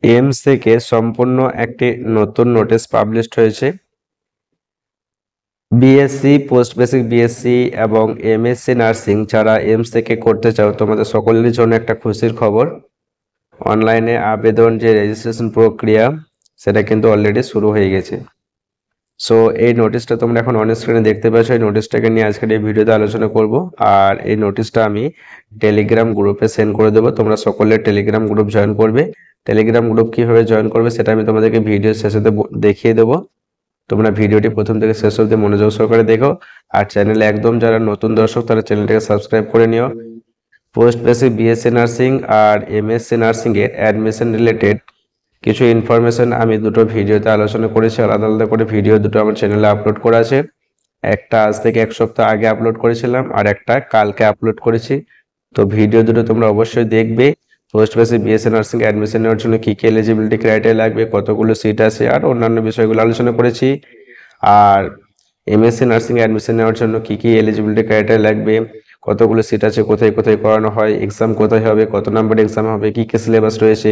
AIIMS থেকে সম্পূর্ণ একটি নতুন নোটিশ পাবলিশড হয়েছে। বিএসসি, পোস্ট বেসিক বিএসসি এবং এমএসসি নার্সিং যারা এইমস থেকে করতে চাও তোমাদের সকলের জন্য একটা খুশির খবর। অনলাইনে আবেদন যে রেজিস্ট্রেশন প্রক্রিয়া সেটা কিন্তু অলরেডি শুরু হয়ে গেছে। সো এই নোটিশটা তোমরা এখন অন স্ক্রিনে দেখতে পাচ্ছ। এই নোটিশটাকে নিয়ে আজকের এই ভিডিওতে আলোচনা করব। আর এই নোটিশটা আমি টেলিগ্রাম গ্রুপে সেন্ড করে দেবো। তোমরা সকলে টেলিগ্রাম গ্রুপ জয়েন করবে। টেলিগ্রাম গ্রুপ কিভাবে জয়েন করবে সেটা আমি তোমাদেরকে ভিডিও শেষে দেখিয়ে দেবো। তোমরা ভিডিওটি প্রথম থেকে শেষ অবধি মনোযোগ সহকারে দেখো। আর চ্যানেলে একদম যারা নতুন দর্শক তারা চ্যানেলটাকে সাবস্ক্রাইব করে নিও। পোস্ট বেসিক বিএসসি নার্সিং আর এমএসসি নার্সিং এর অ্যাডমিশন রিলেটেড কিছু ইনফরমেশন আমি দুটো ভিডিওতে আলোচনা করেছি। আলাদা আলাদা করে ভিডিও দুটো আমার চ্যানেলে আপলোড করা আছে। একটা আজ থেকে 1 সপ্তাহ আগে আপলোড করেছিলাম আর একটা কালকে আপলোড করেছি। তো ভিডিও দুটো তোমরা অবশ্যই দেখবে। Post basic BSc nursing admission নেওয়ার জন্য কী কী এলিজিবিলিটি ক্রাইটেরিয়া লাগবে, কতগুলো সিট আছে আর অন্যান্য বিষয়গুলো আলোচনা করেছি। আর এমএসসি নার্সিং অ্যাডমিশন নেওয়ার জন্য কী কী এলিজিবিলিটি ক্রাইটেরিয়া লাগবে, কতগুলো সিট আছে, কোথায় কোথায় করানো হয়, এক্সাম কোথায় হবে, কত নাম্বার এক্সাম হবে, কী কী সিলেবাস রয়েছে।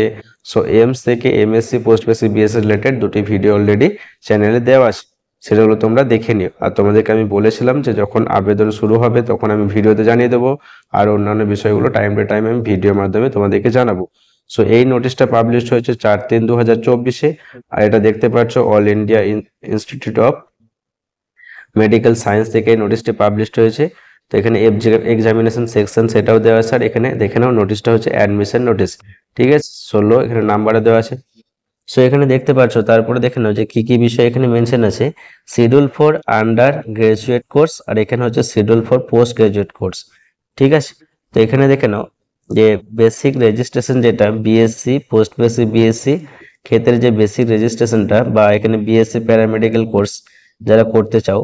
সো এইমস থেকে MSc, post basic BSc related দুটি ভিডিও অলরেডি চ্যানেলে দেওয়া আছে, সেগুলো তোমরা দেখে নিও। আর তোমাদেরকে আমি বলেছিলাম যে যখন আবেদন শুরু হবে তখন আমি ভিডিওতে জানিয়ে দেবো। আর অন্যান্য বিষয়গুলো টাইম টু টাইম আমি ভিডিওর মাধ্যমে তোমাদেরকে জানাবো। সো এই নোটিশটা পাবলিশ হয়েছে 4/3/2024-এ। আর এটা দেখতে পাচ্ছ all India institute of medical science থেকে এই নোটিশটি পাবলিশড হয়েছে। তো এখানে এক্সামিনেশন সেকশন সেটাও দেওয়া আছে। আর এখানে দেখে নাও নোটিশটা হচ্ছে অ্যাডমিশন নোটিশ, ঠিক আছে। 16 এখানে নাম্বারে দেওয়া আছে। সো এখানে দেখতে পাচ্ছ। তারপরে দেখে নাও যে কি কি বিষয় এখানে মেনশন আছে। Schedule for undergraduate course আর এখানে হচ্ছে schedule for postgraduate course, ঠিক আছে। তো এখানে দেখে নাও যে বেসিক রেজিস্ট্রেশন যেটা বিএসসি, পোস্ট বেসিক বিএসসি ক্ষেত্রে যে বেসিক রেজিস্ট্রেশনটা বা এখানে বিএসসি প্যারামেডিক্যাল কোর্স যারা করতে চাও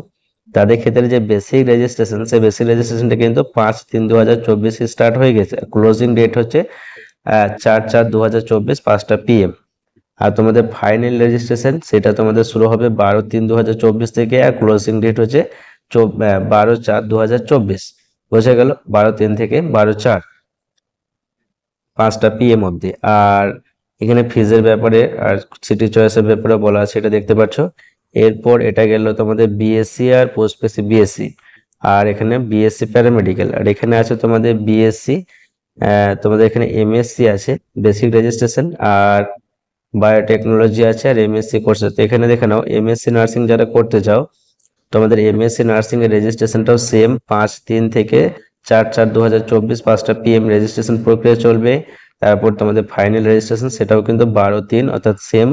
তাদের ক্ষেত্রে যে বেসিক রেজিস্ট্রেশন, সেই বেসিক রেজিস্ট্রেশনটা কিন্তু 5/3/2024 স্টার্ট হয়ে গেছে। ক্লোজিং ডেট হচ্ছে 4/4/2024 5টা PM। আর তোমাদের ফাইনাল রেজিস্ট্রেশন সেটা তোমাদের শুরু হবে 12/3/2024 থেকে। আর ক্লোজিং ডেট হচ্ছে 12/4/2024, বোঝা গেল। 12/3 থেকে 12/4 5টা PM অবধি। আর এখানে ফিজের ব্যাপারে আর সিটি চয়েসের ব্যাপারে বলা আছে, এটা দেখতে পাচ্ছ। এরপর এটা গেল তোমাদের বিএসসি আর পোস্ট বেসিক বিএসসি। আর এখানে বিএসসি প্যারামেডিক্যাল। আর এখানে আছে তোমাদের বিএসসি, তোমাদের এখানে এমএসসি আছে বেসিক রেজিস্ট্রেশন, আর বায়োটেকনোলজি আছে, আর এমএসসি কোর্স আছে। এখানে দেখে নাও এমএসসি নার্সিং যারা করতে চাও তোমাদের এমএসসি নার্সিং এর রেজিস্ট্রেশনটাও সেম 5/3 থেকে 4/4/2024 5টা PM রেজিস্ট্রেশন প্রক্রিয়া চলবে। তারপর তোমাদের ফাইনাল রেজিস্ট্রেশন সেটাও কিন্তু 12/3 অর্থাৎ সেম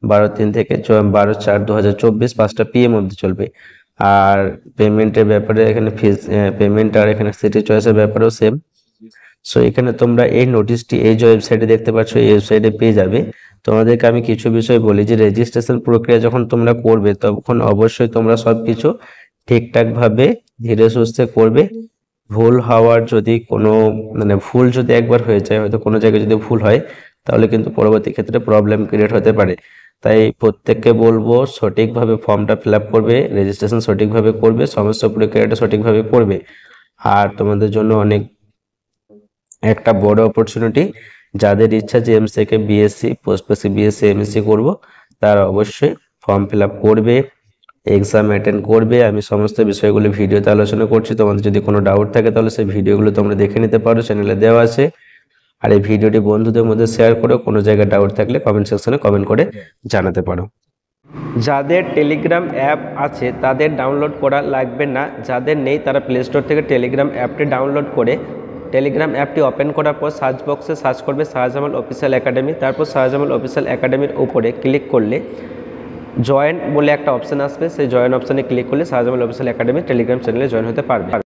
12/3 থেকে 12/4/2024 5টা PM অবধি চলবে। আর পেমেন্টের ব্যাপারে এখানে ফিজ পেমেন্ট আর এখানে সিটি চয়েসের ব্যাপারেও সেম। সো এখানে তোমরা এই নোটিশটি এই যে ওয়েবসাইটে দেখতে পাচ্ছ এই ওয়েবসাইটে পেয়ে যাবে। তোমাদেরকে আমি কিছু বিষয় বলি যে রেজিস্ট্রেশন প্রক্রিয়া যখন তোমরা করবে তখন অবশ্যই তোমরা সবকিছু ঠিকঠাক ভাবে ধীরে সুস্থে করবে। ভুল হওয়ার যদি কোনো ভুল যদি একবার হয়ে যায়, হয়তো কোনো জায়গায় যদি ভুল হয় তাহলে কিন্তু পরবর্তী ক্ষেত্রে প্রবলেম ক্রিয়েট হতে পারে। তাই প্রত্যেককে বলবো সঠিকভাবে ফর্মটা ফিল আপ করবে, রেজিস্ট্রেশন সঠিকভাবে করবে, সমস্ত প্রক্রিয়াটা সঠিকভাবে করবে। আর তোমাদের জন্য অনেক একটা বড় অপরচুনিটি, যাদের ইচ্ছা যে এইমস থেকে BSc, post basic BSc, MSc করব তারা অবশ্যই ফর্ম ফিল আপ করবে, এক্সাম অ্যাটেন্ড করবে। আমি সমস্ত বিষয়গুলো ভিডিওতে আলোচনা করছি। তোমাদের যদি কোনো ডাউট থাকে তাহলে সেই ভিডিওগুলো তোমরা দেখে নিতে পারো, চ্যানেলে দেওয়া আছে। আর এই ভিডিওটি বন্ধুদের মধ্যে শেয়ার করো। কোনো জায়গায় ডাউট থাকলে কমেন্ট সেকশনে কমেন্ট করে জানাতে পারো। যাদের টেলিগ্রাম অ্যাপ আছে তাদের ডাউনলোড করা লাগবে না, যাদের নেই তারা প্লে স্টোর থেকে টেলিগ্রাম অ্যাপটি ডাউনলোড করে টেলিগ্রাম অ্যাপটি ওপেন করার পর সার্চ বক্সে সার্চ করবে শাহজামাল অফিসিয়াল একাডেমি। তারপর শাহজামাল অফিসিয়াল একাডেমির উপরে ক্লিক করলে জয়েন বলে একটা অপশান আসবে, সেই জয়েন অপশানে ক্লিক করলে শাহজামাল অফিসিয়াল একাডেমি টেলিগ্রাম চ্যানেলে জয়েন হতে পারবে।